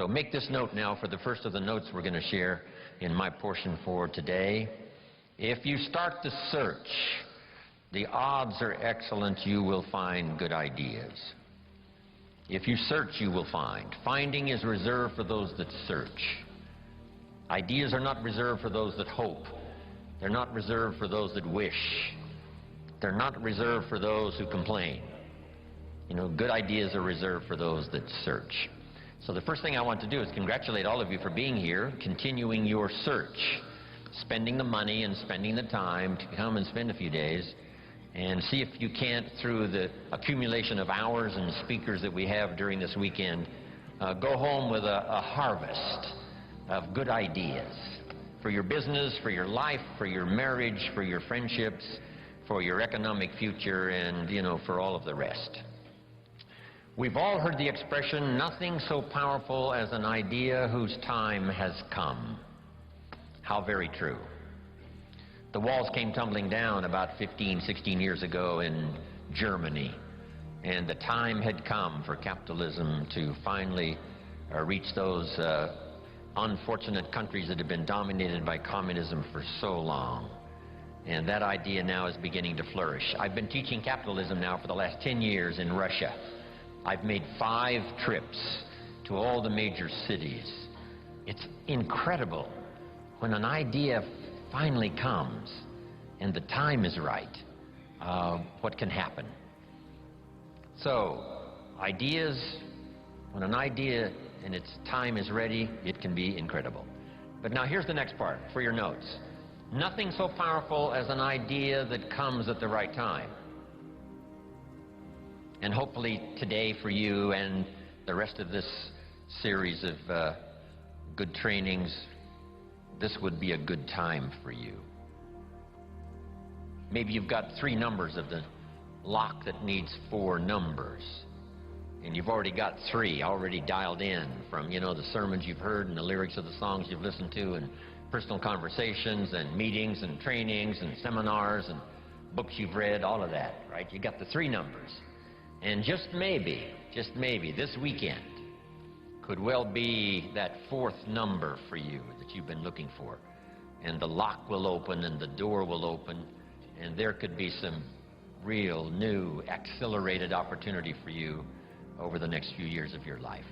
So make this note now for the first of the notes we're going to share in my portion for today. If you start the search, the odds are excellent you will find good ideas. If you search, you will find. Finding is reserved for those that search. Ideas are not reserved for those that hope. They're not reserved for those that wish. They're not reserved for those who complain. You know, good ideas are reserved for those that search. So the first thing I want to do is congratulate all of you for being here, continuing your search, spending the money and spending the time to come and spend a few days and see if you can't, through the accumulation of hours and speakers that we have during this weekend, go home with a harvest of good ideas for your business, for your life, for your marriage, for your friendships, for your economic future, and, you know, for all of the rest. We've all heard the expression, nothing so powerful as an idea whose time has come. How very true. The walls came tumbling down about 15, 16 years ago in Germany, and the time had come for capitalism to finally reach those unfortunate countries that have been dominated by communism for so long. And that idea now is beginning to flourish. I've been teaching capitalism now for the last 10 years in Russia. I've made 5 trips to all the major cities. It's incredible when an idea finally comes and the time is right, what can happen. So, ideas, when an idea and its time is ready, it can be incredible. But now here's the next part for your notes. Nothing so powerful as an idea that comes at the right time. And hopefully today for you and the rest of this series of good trainings, this would be a good time for you. Maybe you've got 3 numbers of the lock that needs 4 numbers. And you've already got 3 already dialed in from, you know, the sermons you've heard and the lyrics of the songs you've listened to and personal conversations and meetings and trainings and seminars and books you've read, all of that, right? You got the 3 numbers. And just maybe, this weekend could well be that 4th number for you that you've been looking for. And the lock will open and the door will open, and there could be some real new accelerated opportunity for you over the next few years of your life.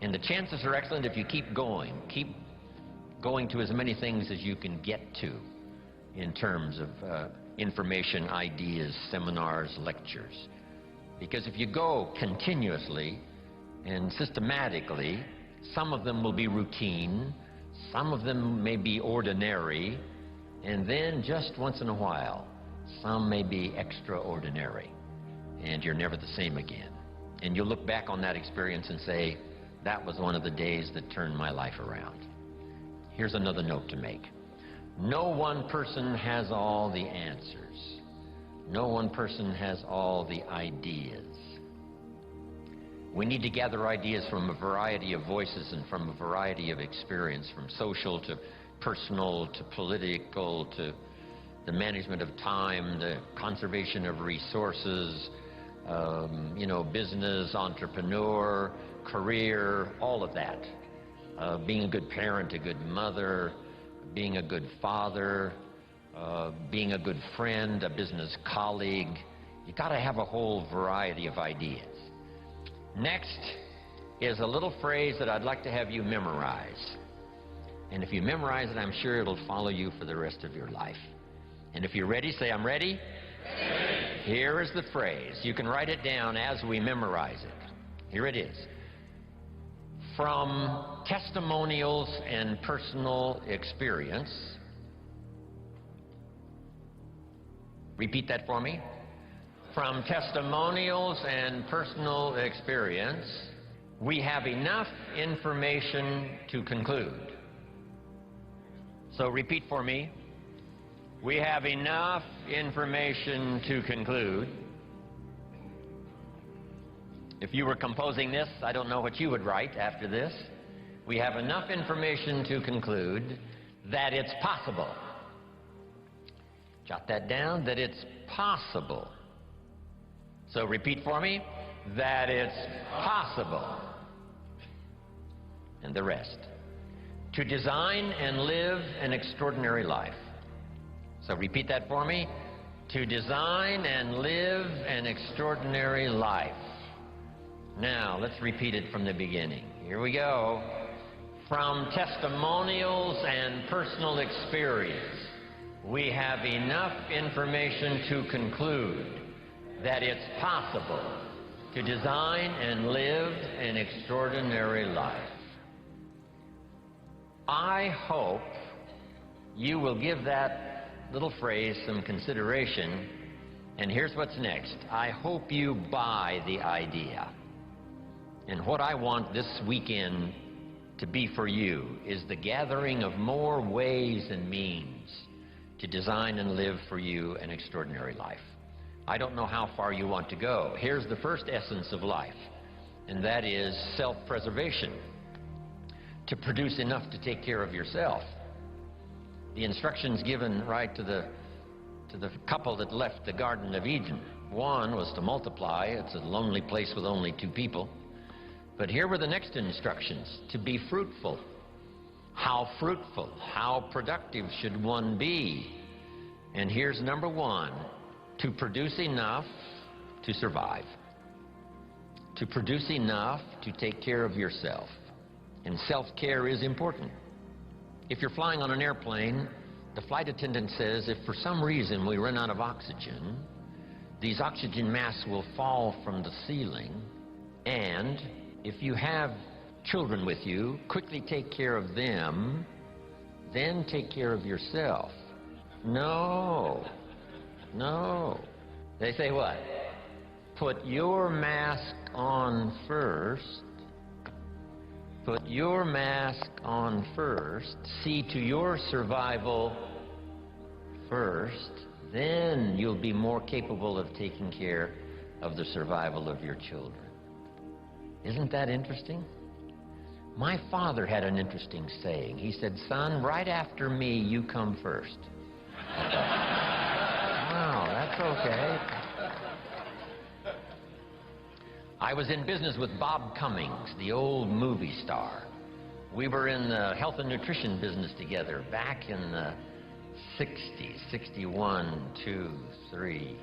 And the chances are excellent if you keep going to as many things as you can get to in terms of information, ideas, seminars, lectures. Because if you go continuously and systematically, some of them will be routine, some of them may be ordinary, and then just once in a while, some may be extraordinary, and you're never the same again. And you'll look back on that experience and say, that was one of the days that turned my life around. Here's another note to make. No one person has all the answers. No one person has all the ideas. We need to gather ideas from a variety of voices and from a variety of experience, from social to personal to political to the management of time, the conservation of resources, business, entrepreneur, career, all of that. Being a good parent, a good mother, being a good father, being a good friend, a business colleague. You got to have a whole variety of ideas. Next is a little phrase that I'd like to have you memorize. And if you memorize it, I'm sure it'll follow you for the rest of your life. And if you're ready, say, I'm ready. Ready. Here is the phrase. You can write it down as we memorize it. Here it is. From testimonials and personal experience. Repeat that for me. From testimonials and personal experience, we have enough information to conclude. So repeat for me. We have enough information to conclude. If you were composing this, I don't know what you would write after this. We have enough information to conclude that it's possible. Jot that down, that it's possible. So repeat for me, that it's possible. and the rest. To design and live an extraordinary life. So repeat that for me. To design and live an extraordinary life. Now, let's repeat it from the beginning. Here we go. From testimonials and personal experience, we have enough information to conclude that it's possible to design and live an extraordinary life. I hope you will give that little phrase some consideration, and here's what's next. I hope you buy the idea. And what I want this weekend to be for you is the gathering of more ways and means to design and live for you an extraordinary life. I don't know how far you want to go. Here's the first essence of life, and that is self-preservation. To produce enough to take care of yourself. The instructions given right to the couple that left the Garden of Eden. One was to multiply. It's a lonely place with only 2 people. But here were the next instructions, to be fruitful. How fruitful, how productive should one be? And here's number 1, to produce enough to survive. To produce enough to take care of yourself. And self-care is important. If you're flying on an airplane, the flight attendant says if for some reason we run out of oxygen, these oxygen masks will fall from the ceiling, and if you have children with you, quickly take care of them, then take care of yourself. No. They say what? Put your mask on first. Put your mask on first. See to your survival first. Then you'll be more capable of taking care of the survival of your children. Isn't that interesting? My father had an interesting saying. He said, son, right after me, you come first. Wow, that's okay. I was in business with Bob Cummings, the old movie star. We were in the health and nutrition business together back in the 60s, 61, 2, 3.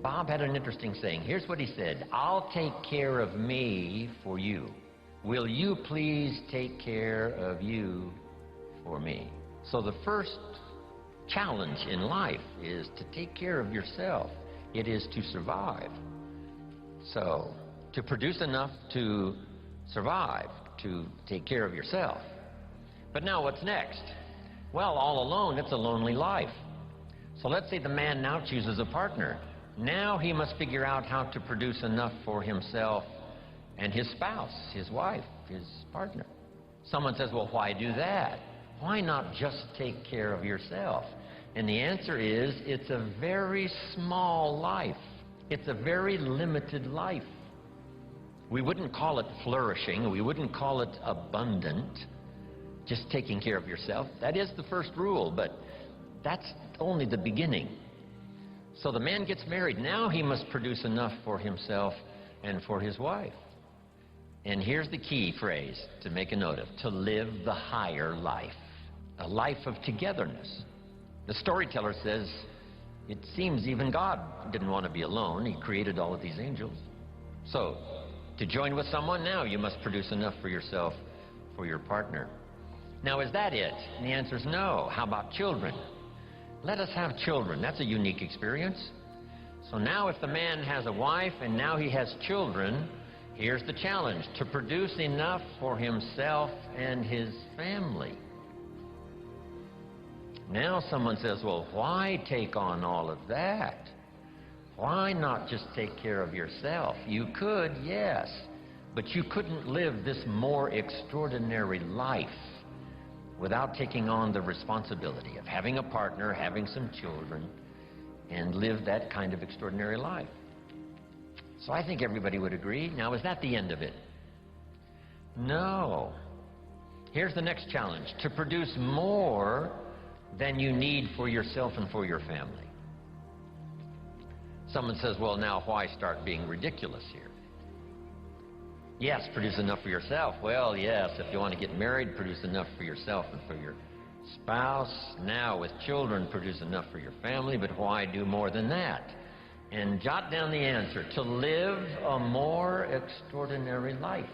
Bob had an interesting saying. Here's what he said. I'll take care of me for you. Will you please take care of you for me? So the first challenge in life is to take care of yourself. It is to survive. So, to produce enough to survive, to take care of yourself. But now what's next? Well, all alone, it's a lonely life. So let's say the man now chooses a partner. Now he must figure out how to produce enough for himself and his spouse, his wife, his partner. Someone says, well, why do that? Why not just take care of yourself? And the answer is, it's a very small life. It's a very limited life. We wouldn't call it flourishing. We wouldn't call it abundant. Just taking care of yourself. That is the first rule, but that's only the beginning. So the man gets married. Now he must produce enough for himself and for his wife. And here's the key phrase to make a note of. To live the higher life. A life of togetherness. The storyteller says, it seems even God didn't want to be alone. He created all of these angels. So, to join with someone, now you must produce enough for yourself, for your partner. Now, is that it? And the answer is no. How about children? Let us have children. That's a unique experience. So now if the man has a wife and now he has children, here's the challenge. To produce enough for himself and his family. Now someone says, well, why take on all of that? Why not just take care of yourself? You could, yes, but you couldn't live this more extraordinary life without taking on the responsibility of having a partner, having some children, and live that kind of extraordinary life. So I think everybody would agree. Now, is that the end of it? No. Here's the next challenge. To produce more than you need for yourself and for your family. Someone says, well, now why start being ridiculous here? Yes, produce enough for yourself. Well, yes, if you want to get married, produce enough for yourself and for your spouse. Now, with children, produce enough for your family, but why do more than that? And jot down the answer: to live a more extraordinary life.